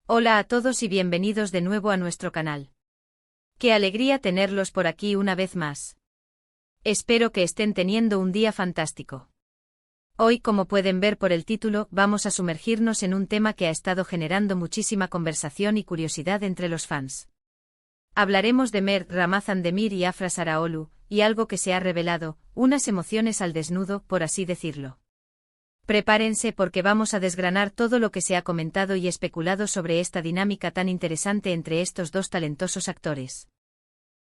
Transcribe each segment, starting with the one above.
Hola a todos y bienvenidos de nuevo a nuestro canal. Qué alegría tenerlos por aquí una vez más. Espero que estén teniendo un día fantástico. Hoy, como pueden ver por el título, vamos a sumergirnos en un tema que ha estado generando muchísima conversación y curiosidad entre los fans. Hablaremos de Mert Ramazan Demir y Afra Saraoglu, y algo que se ha revelado, unas emociones al desnudo, por así decirlo. Prepárense porque vamos a desgranar todo lo que se ha comentado y especulado sobre esta dinámica tan interesante entre estos dos talentosos actores.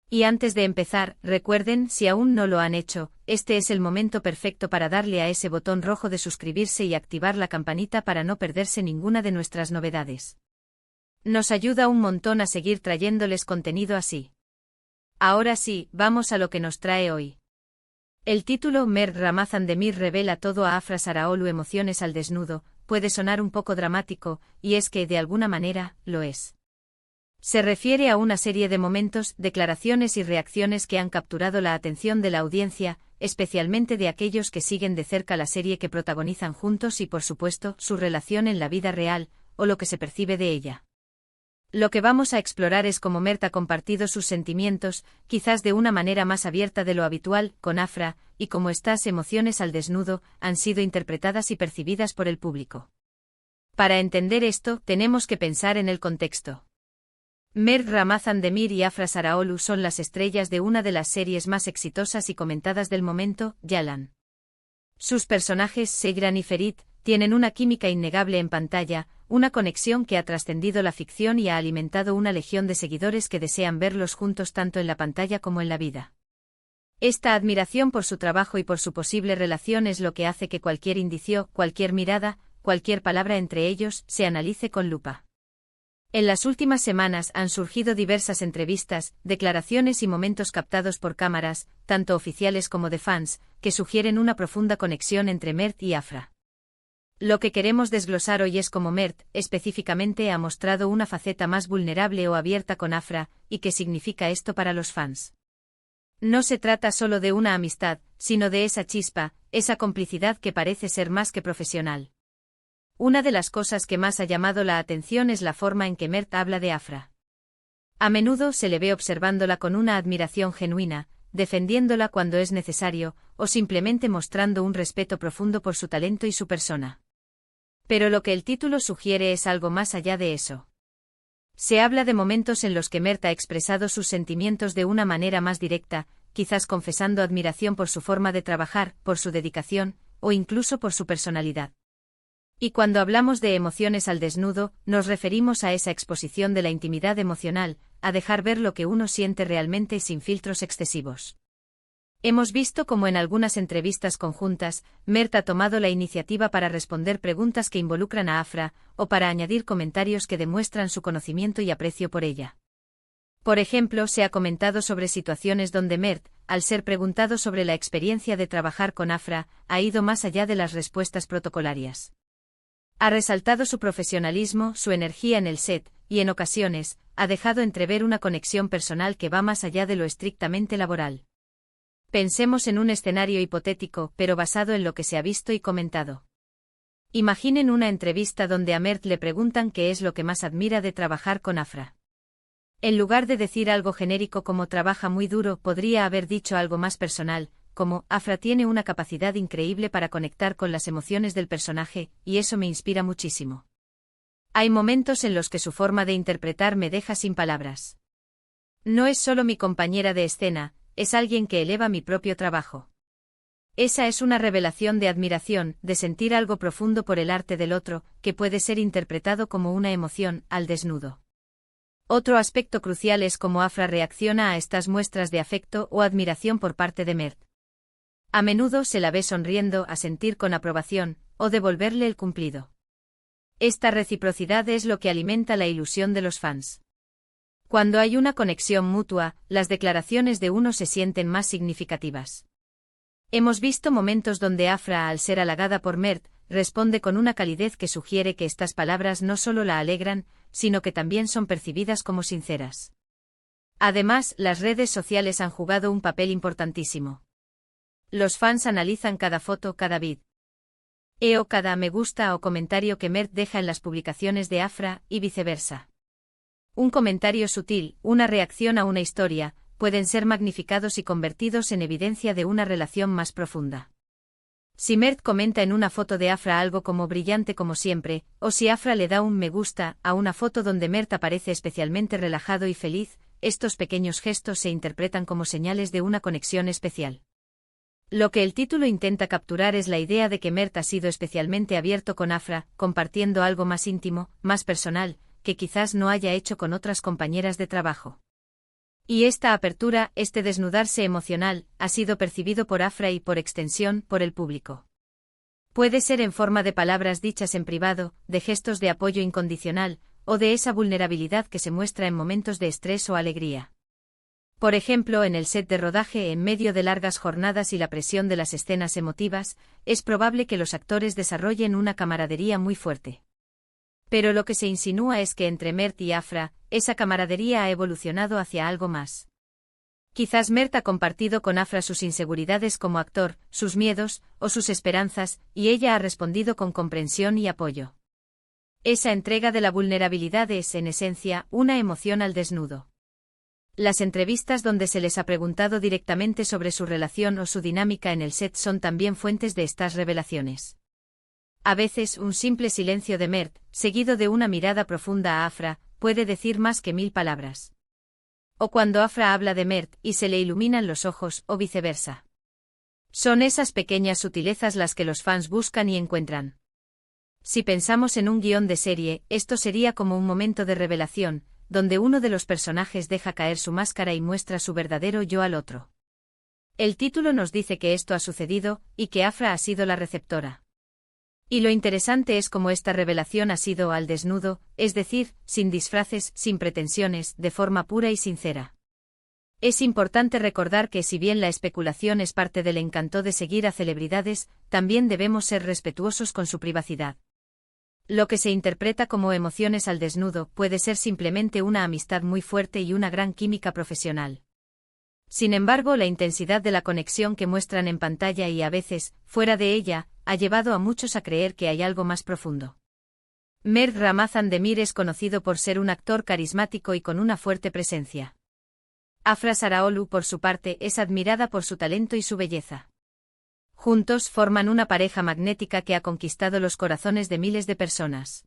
Y antes de empezar, recuerden, si aún no lo han hecho, este es el momento perfecto para darle a ese botón rojo de suscribirse y activar la campanita para no perderse ninguna de nuestras novedades. Nos ayuda un montón a seguir trayéndoles contenido así. Ahora sí, vamos a lo que nos trae hoy. El título Mert Ramazan Demir revela todo a Afra Saraoglu emociones al desnudo, puede sonar un poco dramático, y es que de alguna manera, lo es. Se refiere a una serie de momentos, declaraciones y reacciones que han capturado la atención de la audiencia, especialmente de aquellos que siguen de cerca la serie que protagonizan juntos y por supuesto, su relación en la vida real, o lo que se percibe de ella. Lo que vamos a explorar es cómo Mert ha compartido sus sentimientos, quizás de una manera más abierta de lo habitual, con Afra, y cómo estas emociones al desnudo han sido interpretadas y percibidas por el público. Para entender esto, tenemos que pensar en el contexto. Mert Ramazan Demir y Afra Saraoglu son las estrellas de una de las series más exitosas y comentadas del momento, Yalan. Sus personajes, Seyran y Ferit, tienen una química innegable en pantalla, una conexión que ha trascendido la ficción y ha alimentado una legión de seguidores que desean verlos juntos tanto en la pantalla como en la vida. Esta admiración por su trabajo y por su posible relación es lo que hace que cualquier indicio, cualquier mirada, cualquier palabra entre ellos, se analice con lupa. En las últimas semanas han surgido diversas entrevistas, declaraciones y momentos captados por cámaras, tanto oficiales como de fans, que sugieren una profunda conexión entre Mert y Afra. Lo que queremos desglosar hoy es cómo Mert, específicamente, ha mostrado una faceta más vulnerable o abierta con Afra, y qué significa esto para los fans. No se trata solo de una amistad, sino de esa chispa, esa complicidad que parece ser más que profesional. Una de las cosas que más ha llamado la atención es la forma en que Mert habla de Afra. A menudo se le ve observándola con una admiración genuina, defendiéndola cuando es necesario, o simplemente mostrando un respeto profundo por su talento y su persona. Pero lo que el título sugiere es algo más allá de eso. Se habla de momentos en los que Mert ha expresado sus sentimientos de una manera más directa, quizás confesando admiración por su forma de trabajar, por su dedicación, o incluso por su personalidad. Y cuando hablamos de emociones al desnudo, nos referimos a esa exposición de la intimidad emocional, a dejar ver lo que uno siente realmente y sin filtros excesivos. Hemos visto cómo en algunas entrevistas conjuntas, Mert ha tomado la iniciativa para responder preguntas que involucran a Afra, o para añadir comentarios que demuestran su conocimiento y aprecio por ella. Por ejemplo, se ha comentado sobre situaciones donde Mert, al ser preguntado sobre la experiencia de trabajar con Afra, ha ido más allá de las respuestas protocolarias. Ha resaltado su profesionalismo, su energía en el set, y en ocasiones, ha dejado entrever una conexión personal que va más allá de lo estrictamente laboral. Pensemos en un escenario hipotético, pero basado en lo que se ha visto y comentado. Imaginen una entrevista donde a Mert le preguntan qué es lo que más admira de trabajar con Afra. En lugar de decir algo genérico como trabaja muy duro, podría haber dicho algo más personal, como Afra tiene una capacidad increíble para conectar con las emociones del personaje, y eso me inspira muchísimo. Hay momentos en los que su forma de interpretar me deja sin palabras. No es solo mi compañera de escena, es alguien que eleva mi propio trabajo. Esa es una revelación de admiración, de sentir algo profundo por el arte del otro, que puede ser interpretado como una emoción, al desnudo. Otro aspecto crucial es cómo Afra reacciona a estas muestras de afecto o admiración por parte de Mert. A menudo se la ve sonriendo, a sentir con aprobación, o devolverle el cumplido. Esta reciprocidad es lo que alimenta la ilusión de los fans. Cuando hay una conexión mutua, las declaraciones de uno se sienten más significativas. Hemos visto momentos donde Afra, al ser halagada por Mert, responde con una calidez que sugiere que estas palabras no solo la alegran, sino que también son percibidas como sinceras. Además, las redes sociales han jugado un papel importantísimo. Los fans analizan cada foto, cada vid. O cada me gusta o comentario que Mert deja en las publicaciones de Afra, y viceversa. Un comentario sutil, una reacción a una historia, pueden ser magnificados y convertidos en evidencia de una relación más profunda. Si Mert comenta en una foto de Afra algo como brillante como siempre, o si Afra le da un me gusta a una foto donde Mert aparece especialmente relajado y feliz, estos pequeños gestos se interpretan como señales de una conexión especial. Lo que el título intenta capturar es la idea de que Mert ha sido especialmente abierto con Afra, compartiendo algo más íntimo, más personal, que quizás no haya hecho con otras compañeras de trabajo. Y esta apertura, este desnudarse emocional, ha sido percibido por Afra y, por extensión, por el público. Puede ser en forma de palabras dichas en privado, de gestos de apoyo incondicional, o de esa vulnerabilidad que se muestra en momentos de estrés o alegría. Por ejemplo, en el set de rodaje, en medio de largas jornadas y la presión de las escenas emotivas, es probable que los actores desarrollen una camaradería muy fuerte. Pero lo que se insinúa es que entre Mert y Afra, esa camaradería ha evolucionado hacia algo más. Quizás Mert ha compartido con Afra sus inseguridades como actor, sus miedos, o sus esperanzas, y ella ha respondido con comprensión y apoyo. Esa entrega de la vulnerabilidad es, en esencia, una emoción al desnudo. Las entrevistas donde se les ha preguntado directamente sobre su relación o su dinámica en el set son también fuentes de estas revelaciones. A veces, un simple silencio de Mert, seguido de una mirada profunda a Afra, puede decir más que 1000 palabras. O cuando Afra habla de Mert y se le iluminan los ojos, o viceversa. Son esas pequeñas sutilezas las que los fans buscan y encuentran. Si pensamos en un guión de serie, esto sería como un momento de revelación, donde uno de los personajes deja caer su máscara y muestra su verdadero yo al otro. El título nos dice que esto ha sucedido, y que Afra ha sido la receptora. Y lo interesante es cómo esta revelación ha sido al desnudo, es decir, sin disfraces, sin pretensiones, de forma pura y sincera. Es importante recordar que si bien la especulación es parte del encanto de seguir a celebridades, también debemos ser respetuosos con su privacidad. Lo que se interpreta como emociones al desnudo puede ser simplemente una amistad muy fuerte y una gran química profesional. Sin embargo, la intensidad de la conexión que muestran en pantalla y a veces, fuera de ella, ha llevado a muchos a creer que hay algo más profundo. Mert Ramazan Demir es conocido por ser un actor carismático y con una fuerte presencia. Afra Saraolu, por su parte, es admirada por su talento y su belleza. Juntos forman una pareja magnética que ha conquistado los corazones de miles de personas.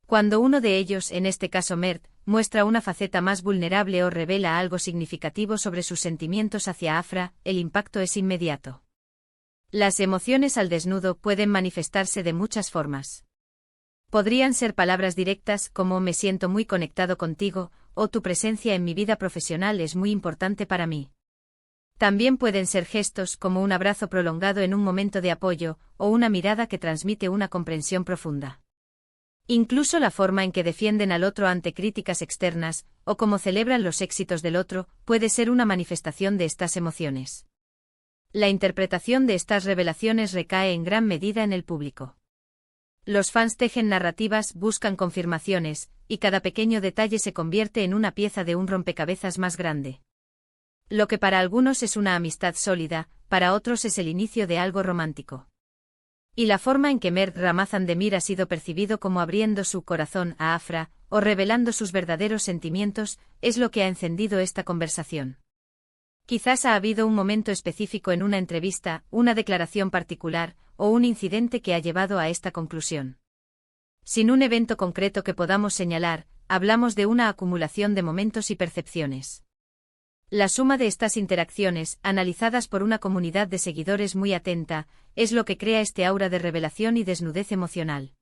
Cuando uno de ellos, en este caso Mert, muestra una faceta más vulnerable o revela algo significativo sobre sus sentimientos hacia Afra, el impacto es inmediato. Las emociones al desnudo pueden manifestarse de muchas formas. Podrían ser palabras directas como me siento muy conectado contigo, o tu presencia en mi vida profesional es muy importante para mí. También pueden ser gestos como un abrazo prolongado en un momento de apoyo, o una mirada que transmite una comprensión profunda. Incluso la forma en que defienden al otro ante críticas externas, o cómo celebran los éxitos del otro, puede ser una manifestación de estas emociones. La interpretación de estas revelaciones recae en gran medida en el público. Los fans tejen narrativas, buscan confirmaciones, y cada pequeño detalle se convierte en una pieza de un rompecabezas más grande. Lo que para algunos es una amistad sólida, para otros es el inicio de algo romántico. Y la forma en que Mert Ramazan Demir ha sido percibido como abriendo su corazón a Afra, o revelando sus verdaderos sentimientos, es lo que ha encendido esta conversación. Quizás ha habido un momento específico en una entrevista, una declaración particular, o un incidente que ha llevado a esta conclusión. Sin un evento concreto que podamos señalar, hablamos de una acumulación de momentos y percepciones. La suma de estas interacciones, analizadas por una comunidad de seguidores muy atenta, es lo que crea este aura de revelación y desnudez emocional.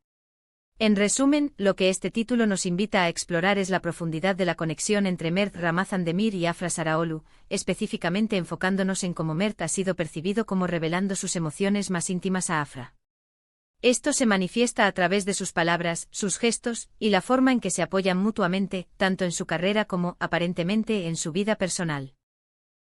En resumen, lo que este título nos invita a explorar es la profundidad de la conexión entre Mert Ramazan Demir y Afra Saraolu, específicamente enfocándonos en cómo Mert ha sido percibido como revelando sus emociones más íntimas a Afra. Esto se manifiesta a través de sus palabras, sus gestos, y la forma en que se apoyan mutuamente, tanto en su carrera como, aparentemente, en su vida personal.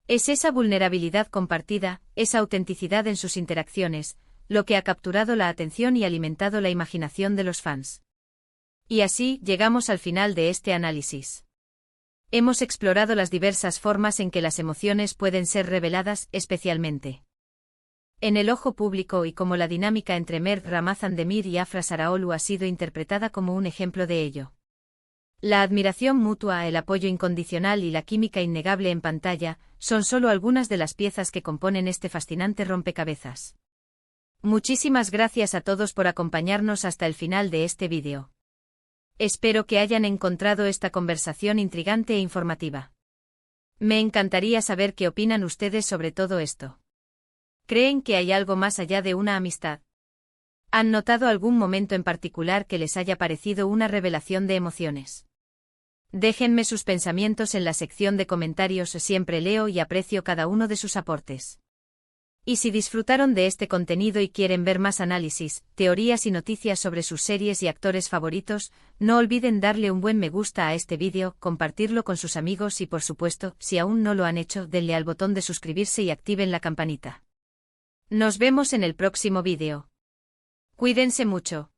Es esa vulnerabilidad compartida, esa autenticidad en sus interacciones, lo que ha capturado la atención y alimentado la imaginación de los fans. Y así, llegamos al final de este análisis. Hemos explorado las diversas formas en que las emociones pueden ser reveladas, especialmente en el ojo público y como la dinámica entre Merv Ramazan-Demir y Afra Saraolu ha sido interpretada como un ejemplo de ello. La admiración mutua, el apoyo incondicional y la química innegable en pantalla son solo algunas de las piezas que componen este fascinante rompecabezas. Muchísimas gracias a todos por acompañarnos hasta el final de este vídeo. Espero que hayan encontrado esta conversación intrigante e informativa. Me encantaría saber qué opinan ustedes sobre todo esto. ¿Creen que hay algo más allá de una amistad? ¿Han notado algún momento en particular que les haya parecido una revelación de emociones? Déjenme sus pensamientos en la sección de comentarios, siempre leo y aprecio cada uno de sus aportes. Y si disfrutaron de este contenido y quieren ver más análisis, teorías y noticias sobre sus series y actores favoritos, no olviden darle un buen me gusta a este vídeo, compartirlo con sus amigos y por supuesto, si aún no lo han hecho, denle al botón de suscribirse y activen la campanita. Nos vemos en el próximo vídeo. Cuídense mucho.